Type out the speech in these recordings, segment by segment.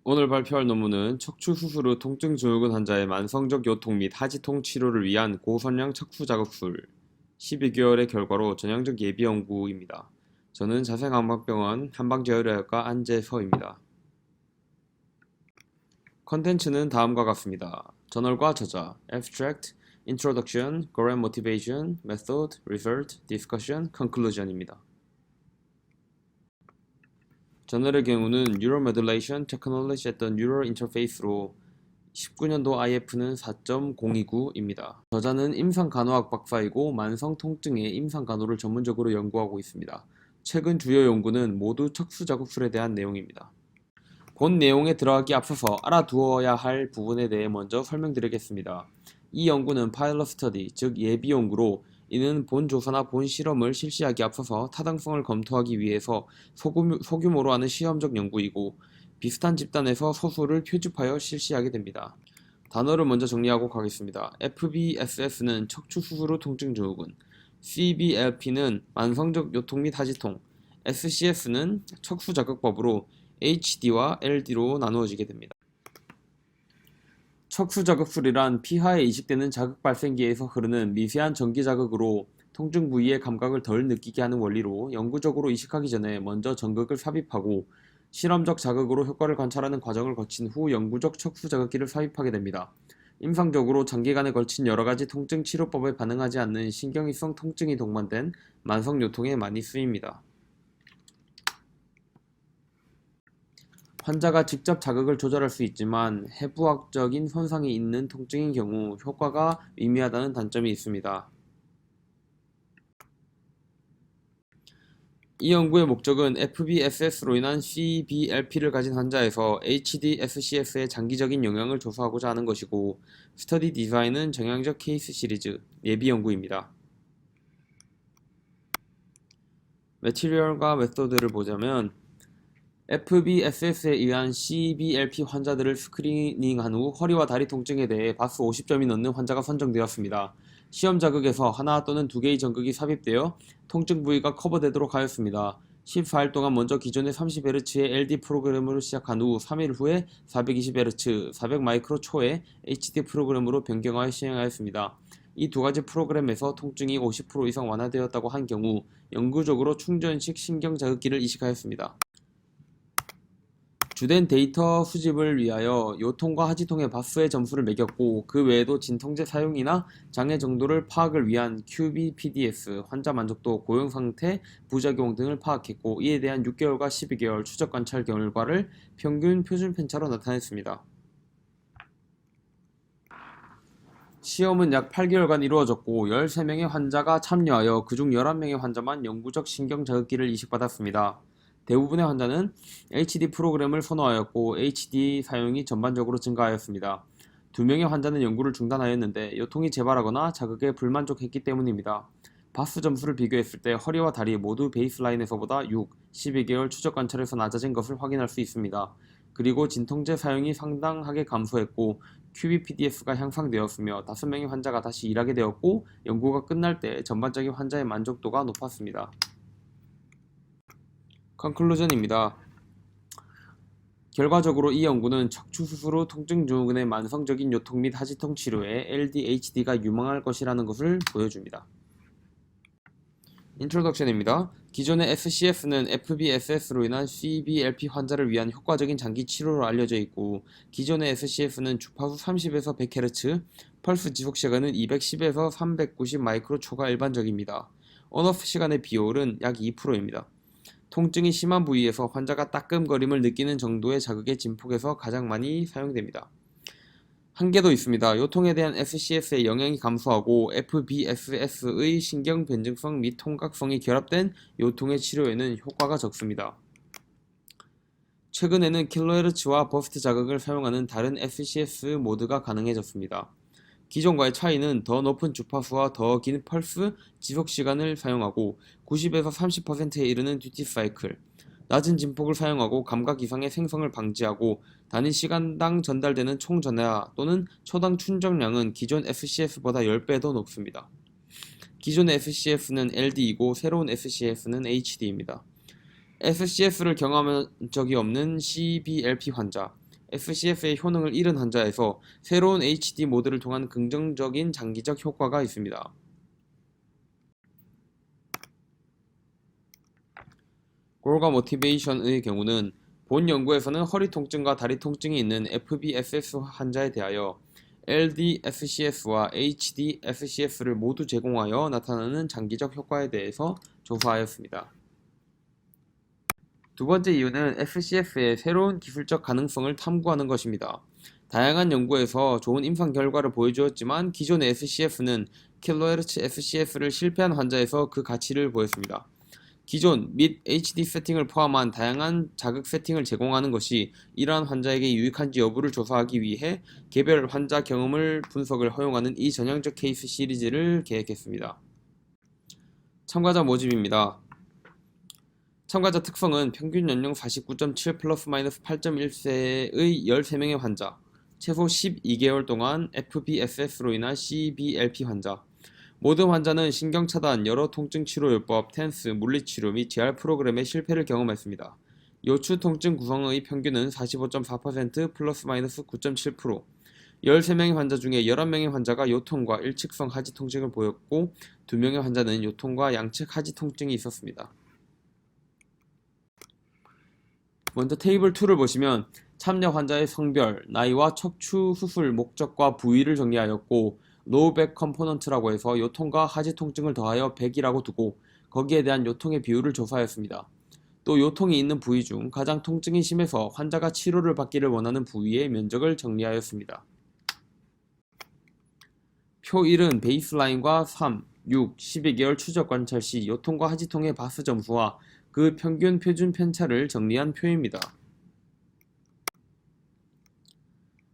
오늘 발표할 논문은 척추 수술 후 통증 증후군 환자의 만성적 요통 및 하지통 치료를 위한 고선량 척추 자극술 12개월의 결과로 전향적 예비 연구입니다. 저는 자생안방병원 한방재활의학과 안재서입니다. 컨텐츠는 다음과 같습니다. 저널과 저자, Abstract, Introduction, Goal and Motivation, Method, Result, Discussion, Conclusion입니다. 저널의 경우는 Neuromodulation Technology at the Neural Interface로 19년도 IF는 4.029입니다. 저자는 임상간호학 박사이고 만성통증의 임상간호를 전문적으로 연구하고 있습니다. 최근 주요 연구는 모두 척수자극술에 대한 내용입니다. 본 내용에 들어가기 앞서서 알아두어야 할 부분에 대해 먼저 설명드리겠습니다. 이 연구는 파일럿 스터디, 즉 예비 연구로 이는 본 조사나 본 실험을 실시하기 앞서서 타당성을 검토하기 위해서 소규모로 하는 시험적 연구이고 비슷한 집단에서 소수를 표집하여 실시하게 됩니다. 단어를 먼저 정리하고 가겠습니다. FBSS는 척추 수술 후 통증 증후군, CBLP는 만성적 요통 및 하지통, SCS는 척수 자극법으로 HD와 LD로 나누어지게 됩니다. 척수 자극술이란 피하에 이식되는 자극 발생기에서 흐르는 미세한 전기 자극으로 통증 부위의 감각을 덜 느끼게 하는 원리로 영구적으로 이식하기 전에 먼저 전극을 삽입하고 실험적 자극으로 효과를 관찰하는 과정을 거친 후 영구적 척수 자극기를 삽입하게 됩니다. 임상적으로 장기간에 걸친 여러가지 통증 치료법에 반응하지 않는 신경이성 통증이 동반된 만성 요통에 많이 쓰입니다. 환자가 직접 자극을 조절할 수 있지만 해부학적인 손상이 있는 통증인 경우 효과가 미미하다는 단점이 있습니다. 이 연구의 목적은 FBSS로 인한 CBLP를 가진 환자에서 HD-SCS의 장기적인 영향을 조사하고자 하는 것이고 스터디 디자인은 정형적 케이스 시리즈, 예비 연구입니다. 매티리얼과 메소드를 보자면 FBSS에 의한 CBLP 환자들을 스크리닝한 후 허리와 다리 통증에 대해 바스 50점이 넘는 환자가 선정되었습니다. 시험 자극에서 하나 또는 두 개의 전극이 삽입되어 통증 부위가 커버되도록 하였습니다. 14일 동안 먼저 기존의 30Hz의 LD 프로그램으로 시작한 후 3일 후에 420Hz, 400마이크로 초의 HD 프로그램으로 변경하여 시행하였습니다. 이 두 가지 프로그램에서 통증이 50% 이상 완화되었다고 한 경우 영구적으로 충전식 신경 자극기를 이식하였습니다. 주된 데이터 수집을 위하여 요통과 하지통의 바스의 점수를 매겼고 그 외에도 진통제 사용이나 장애 정도를 파악을 위한 QBPDS, 환자 만족도, 고용 상태, 부작용 등을 파악했고 이에 대한 6개월과 12개월 추적 관찰 결과를 평균 표준 편차로 나타냈습니다. 시험은 약 8개월간 이루어졌고 13명의 환자가 참여하여 그중 11명의 환자만 영구적 신경 자극기를 이식받았습니다. 대부분의 환자는 HD 프로그램을 선호하였고 HD 사용이 전반적으로 증가하였습니다. 2명의 환자는 연구를 중단하였는데 요통이 재발하거나 자극에 불만족했기 때문입니다. 바스 점수를 비교했을 때 허리와 다리 모두 베이스라인에서보다 6, 12개월 추적 관찰에서 낮아진 것을 확인할 수 있습니다. 그리고 진통제 사용이 상당하게 감소했고 QBPDS가 향상되었으며 5명의 환자가 다시 일하게 되었고 연구가 끝날 때 전반적인 환자의 만족도가 높았습니다. 컨클루전입니다. 결과적으로 이 연구는 척추 수술 후 통증 증후군의 만성적인 요통 및 하지통 치료에 LDHD가 유망할 것이라는 것을 보여줍니다. 인트로덕션입니다. 기존의 SCS는 FBSS로 인한 CBLP 환자를 위한 효과적인 장기 치료로 알려져 있고 기존의 SCS는 주파수 30에서 100Hz, 펄스 지속 시간은 210에서 390 마이크로초가 일반적입니다. 온오프 시간의 비율은 약 2%입니다. 통증이 심한 부위에서 환자가 따끔거림을 느끼는 정도의 자극의 진폭에서 가장 많이 사용됩니다. 한계도 있습니다. 요통에 대한 SCS의 영향이 감소하고 FBSS의 신경 변증성 및 통각성이 결합된 요통의 치료에는 효과가 적습니다. 최근에는 킬로헤르츠와 버스트 자극을 사용하는 다른 SCS 모드가 가능해졌습니다. 기존과의 차이는 더 높은 주파수와 더 긴 펄스 지속 시간을 사용하고 90에서 30%에 이르는 듀티 사이클, 낮은 진폭을 사용하고 감각 이상의 생성을 방지하고 단위 시간당 전달되는 총 전하 또는 초당 충전량은 기존 SCS보다 10배 더 높습니다. 기존의 SCS는 LD이고 새로운 SCS는 HD입니다. SCS를 경험한 적이 없는 CBLP 환자, FCF의 효능을 잃은 환자에서 새로운 HD 모드를 통한 긍정적인 장기적 효과가 있습니다. 골과 모티베이션의 경우는 본 연구에서는 허리 통증과 다리 통증이 있는 FBSS 환자에 대하여 LDFCS와 HDFCS를 모두 제공하여 나타나는 장기적 효과에 대해서 조사하였습니다. 두 번째 이유는 FCS의 새로운 기술적 가능성을 탐구하는 것입니다. 다양한 연구에서 좋은 임상 결과를 보여주었지만 기존의 FCS는 킬로헤르츠 FCS를 실패한 환자에서 그 가치를 보였습니다. 기존 및 HD 세팅을 포함한 다양한 자극 세팅을 제공하는 것이 이러한 환자에게 유익한지 여부를 조사하기 위해 개별 환자 경험을 분석을 허용하는 이 전향적 케이스 시리즈를 계획했습니다. 참가자 모집입니다. 참가자 특성은 평균 연령 49.7 플러스 마이너스 8.1세의 13명의 환자, 최소 12개월 동안 FBSS로 인한 CBLP 환자, 모든 환자는 신경차단, 여러 통증치료요법, 텐스, 물리치료 및 재활 프로그램의 실패를 경험했습니다. 요추 통증 구성의 평균은 45.4% 플러스 마이너스 9.7%, 13명의 환자 중에 11명의 환자가 요통과 일측성 하지 통증을 보였고 2명의 환자는 요통과 양측 하지 통증이 있었습니다. 먼저 테이블 2를 보시면 참여 환자의 성별, 나이와 척추 수술 목적과 부위를 정리하였고 로우백 컴포넌트라고 해서 요통과 하지 통증을 더하여 100이라고 두고 거기에 대한 요통의 비율을 조사하였습니다. 또 요통이 있는 부위 중 가장 통증이 심해서 환자가 치료를 받기를 원하는 부위의 면적을 정리하였습니다. 표 1은 베이스라인과 3, 6, 12개월 추적 관찰 시 요통과 하지통의 바스 점수와 그 평균 표준 편차를 정리한 표입니다.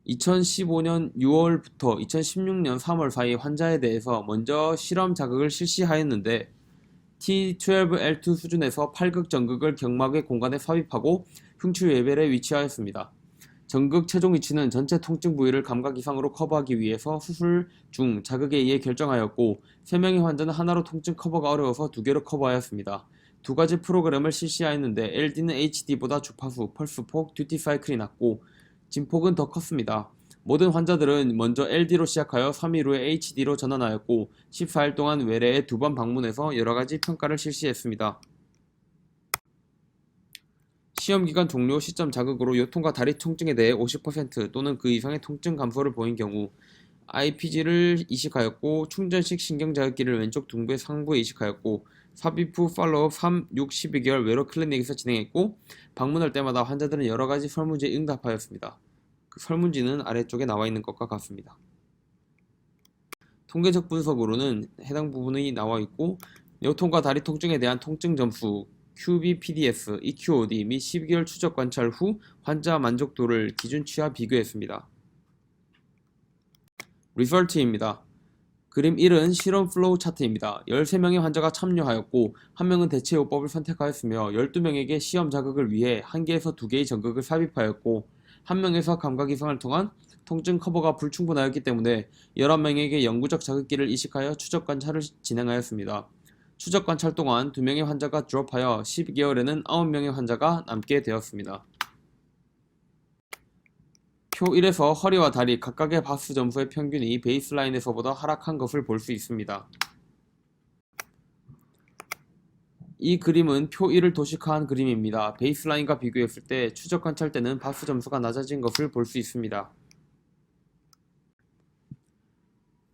2015년 6월부터 2016년 3월 사이 환자에 대해서 먼저 실험 자극을 실시하였는데 T12L2 수준에서 팔극 전극을 경막의 공간에 삽입하고 흉추 레벨에 위치하였습니다. 전극 최종 위치는 전체 통증 부위를 감각 이상으로 커버하기 위해서 수술 중 자극에 의해 결정하였고 3명의 환자는 하나로 통증 커버가 어려워서 2개로 커버하였습니다. 두 가지 프로그램을 실시하였는데 LD는 HD보다 주파수, 펄스폭, 듀티 사이클이 낮고 진폭은 더 컸습니다. 모든 환자들은 먼저 LD로 시작하여 3일 후에 HD로 전환하였고 14일 동안 외래에 2번 방문해서 여러가지 평가를 실시했습니다. 시험기간 종료 시점 자극으로 요통과 다리 통증에 대해 50% 또는 그 이상의 통증 감소를 보인 경우 IPG를 이식하였고 충전식 신경자극기를 왼쪽 둔부의 상부에 이식하였고 삽입 후 팔로우업 3, 6, 12개월 외로 클리닉에서 진행했고 방문할 때마다 환자들은 여러가지 설문지에 응답하였습니다. 그 설문지는 아래쪽에 나와있는 것과 같습니다. 통계적 분석으로는 해당 부분이 나와있고 요통과 다리 통증에 대한 통증 점수 QBPDS, EQOD 및 12개월 추적 관찰 후 환자 만족도를 기준치와 비교했습니다. 리설트입니다. 그림 1은 실험 플로우 차트입니다. 13명의 환자가 참여하였고 1명은 대체요법을 선택하였으며 12명에게 시험 자극을 위해 1개에서 2개의 전극을 삽입하였고 1명에서 감각 이상을 통한 통증 커버가 불충분하였기 때문에 11명에게 영구적 자극기를 이식하여 추적 관찰을 진행하였습니다. 추적 관찰 동안 2명의 환자가 드롭하여 12개월에는 9명의 환자가 남게 되었습니다. 표 1에서 허리와 다리 각각의 바스 점수의 평균이 베이스라인에서보다 하락한 것을 볼 수 있습니다. 이 그림은 표 1을 도식화한 그림입니다. 베이스라인과 비교했을 때 추적 관찰 때는 바스 점수가 낮아진 것을 볼 수 있습니다.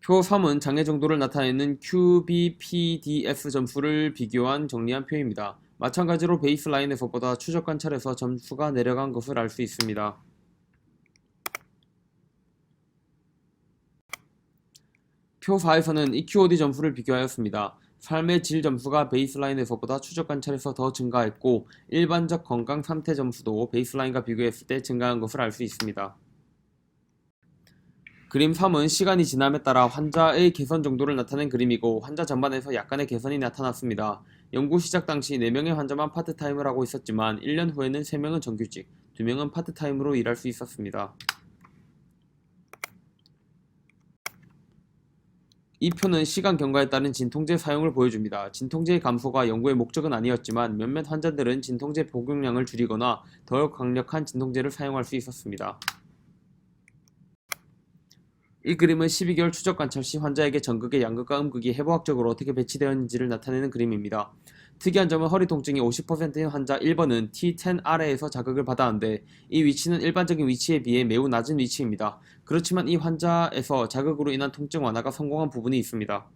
표 3은 장애 정도를 나타내는 QBPDS 점수를 비교한 정리한 표입니다. 마찬가지로 베이스라인에서보다 추적 관찰에서 점수가 내려간 것을 알 수 있습니다. 표 4에서는 EQOD 점수를 비교하였습니다. 삶의 질 점수가 베이스라인에서보다 추적 관찰에서 더 증가했고 일반적 건강 상태 점수도 베이스라인과 비교했을 때 증가한 것을 알 수 있습니다. 그림 3은 시간이 지남에 따라 환자의 개선 정도를 나타낸 그림이고 환자 전반에서 약간의 개선이 나타났습니다. 연구 시작 당시 4명의 환자만 파트타임을 하고 있었지만 1년 후에는 3명은 정규직, 2명은 파트타임으로 일할 수 있었습니다. 이 표는 시간 경과에 따른 진통제 사용을 보여줍니다. 진통제의 감소가 연구의 목적은 아니었지만 몇몇 환자들은 진통제 복용량을 줄이거나 더 강력한 진통제를 사용할 수 있었습니다. 이 그림은 12개월 추적 관찰 시 환자에게 전극의 양극과 음극이 해부학적으로 어떻게 배치되었는지를 나타내는 그림입니다. 특이한 점은 허리 통증이 50%인 환자 1번은 T10 아래에서 자극을 받았는데 이 위치는 일반적인 위치에 비해 매우 낮은 위치입니다. 그렇지만 이 환자에서 자극으로 인한 통증 완화가 성공한 부분이 있습니다.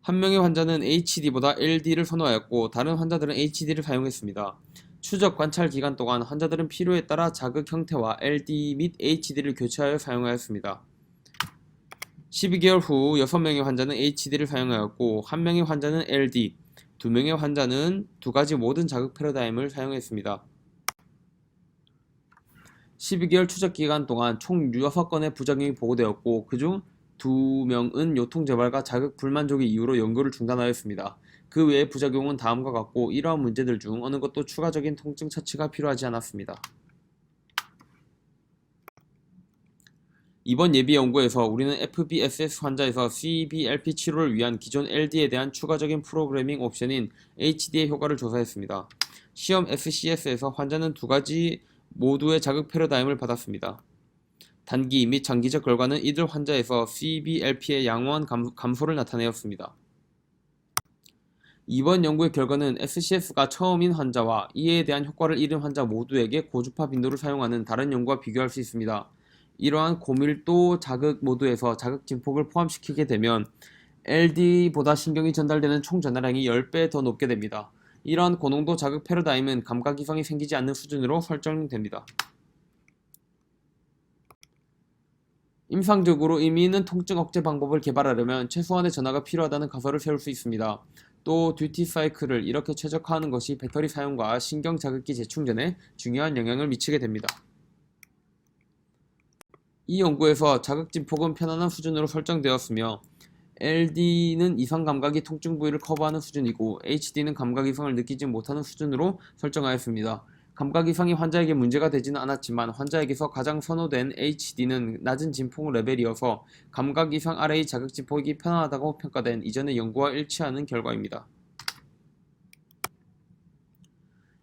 한 명의 환자는 HD보다 LD를 선호하였고 다른 환자들은 HD를 사용했습니다. 추적 관찰 기간 동안 환자들은 필요에 따라 자극 형태와 LD 및 HD를 교체하여 사용하였습니다. 12개월 후 6명의 환자는 HD를 사용하였고 1명의 환자는 LD, 2명의 환자는 두 가지 모든 자극 패러다임을 사용했습니다. 12개월 추적 기간 동안 총 6건의 부작용이 보고되었고 그중 2명은 요통재발과 자극 불만족의 이유로 연구를 중단하였습니다. 그 외의 부작용은 다음과 같고 이러한 문제들 중 어느 것도 추가적인 통증 처치가 필요하지 않았습니다. 이번 예비 연구에서 우리는 FBSS 환자에서 CBLP 치료를 위한 기존 LD에 대한 추가적인 프로그래밍 옵션인 HD의 효과를 조사했습니다. 시험 FCS에서 환자는 두 가지 모두의 자극 패러다임을 받았습니다. 단기 및 장기적 결과는 이들 환자에서 CBLP의 양호한 감소를 나타내었습니다. 이번 연구의 결과는 FCS가 처음인 환자와 이에 대한 효과를 잃은 환자 모두에게 고주파 빈도를 사용하는 다른 연구와 비교할 수 있습니다. 이러한 고밀도 자극 모드에서 자극 진폭을 포함시키게 되면 LD보다 신경이 전달되는 총 전달량이 10배 더 높게 됩니다. 이러한 고농도 자극 패러다임은 감각 이상이 생기지 않는 수준으로 설정됩니다. 임상적으로 의미 있는 통증 억제 방법을 개발하려면 최소한의 전하가 필요하다는 가설을 세울 수 있습니다. 또 듀티 사이클을 이렇게 최적화하는 것이 배터리 사용과 신경 자극기 재충전에 중요한 영향을 미치게 됩니다. 이 연구에서 자극 진폭은 편안한 수준으로 설정되었으며 LD는 이상 감각이 통증 부위를 커버하는 수준이고 HD는 감각 이상을 느끼지 못하는 수준으로 설정하였습니다. 감각 이상이 환자에게 문제가 되지는 않았지만 환자에게서 가장 선호된 HD는 낮은 진폭 레벨이어서 감각 이상 아래의 자극 진폭이 편안하다고 평가된 이전의 연구와 일치하는 결과입니다.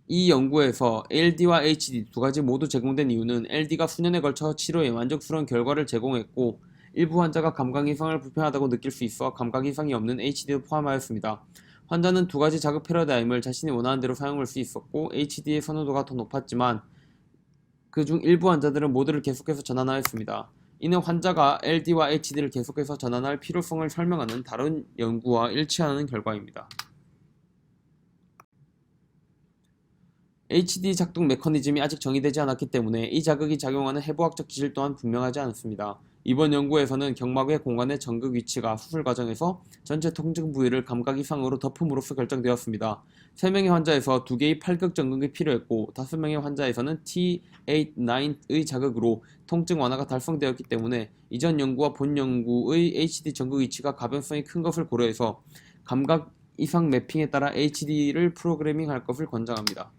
이 연구에서 LD와 HD 두 가지 모두 제공된 이유는 LD가 수년에 걸쳐 치료에 만족스러운 결과를 제공했고 일부 환자가 감각 이상을 불편하다고 느낄 수 있어 감각 이상이 없는 HD도 포함하였습니다. 환자는 두 가지 자극 패러다임을 자신이 원하는 대로 사용할 수 있었고 HD의 선호도가 더 높았지만 그중 일부 환자들은 모두를 계속해서 전환하였습니다. 이는 환자가 LD와 HD를 계속해서 전환할 필요성을 설명하는 다른 연구와 일치하는 결과입니다. HD 작동 메커니즘이 아직 정의되지 않았기 때문에 이 자극이 작용하는 해부학적 기질 또한 분명하지 않습니다. 이번 연구에서는 경막의 공간의 전극 위치가 수술 과정에서 전체 통증 부위를 감각 이상으로 덮음으로써 결정되었습니다. 3명의 환자에서 2개의 팔극 전극이 필요했고 5명의 환자에서는 T8, 9의 자극으로 통증 완화가 달성되었기 때문에 이전 연구와 본 연구의 HD 전극 위치가 가변성이 큰 것을 고려해서 감각 이상 매핑에 따라 HD를 프로그래밍할 것을 권장합니다.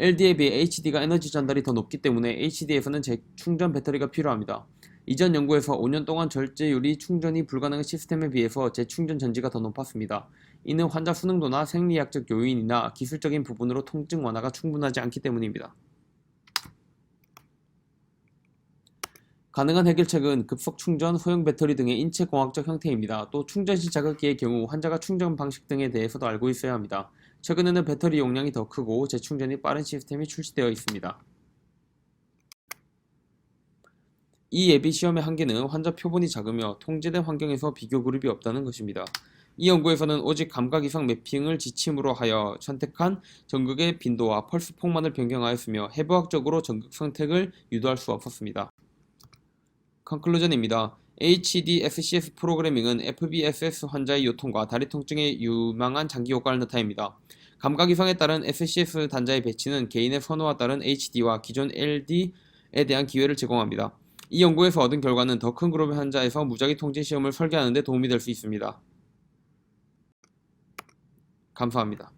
LD에 비해 HD가 에너지 전달이 더 높기 때문에 HD에서는 재충전 배터리가 필요합니다. 이전 연구에서 5년 동안 절제율이 충전이 불가능한 시스템에 비해서 재충전 전지가 더 높았습니다. 이는 환자 수능도나 생리학적 요인이나 기술적인 부분으로 통증 완화가 충분하지 않기 때문입니다. 가능한 해결책은 급속 충전, 소형 배터리 등의 인체공학적 형태입니다. 또 충전시 자극기의 경우 환자가 충전 방식 등에 대해서도 알고 있어야 합니다. 최근에는 배터리 용량이 더 크고 재충전이 빠른 시스템이 출시되어 있습니다. 이 예비 시험의 한계는 환자 표본이 작으며 통제된 환경에서 비교 그룹이 없다는 것입니다. 이 연구에서는 오직 감각 이상 매핑을 지침으로 하여 선택한 전극의 빈도와 펄스 폭만을 변경하였으며 해부학적으로 전극 선택을 유도할 수 없었습니다. 컨클루전입니다. HD FCS 프로그래밍은 FBSS 환자의 요통과 다리 통증에 유망한 장기 효과를 나타냅니다. 감각 이상에 따른 FCS 단자의 배치는 개인의 선호와 따른 HD와 기존 LD에 대한 기회를 제공합니다. 이 연구에서 얻은 결과는 더 큰 그룹의 환자에서 무작위 통제 시험을 설계하는 데 도움이 될 수 있습니다. 감사합니다.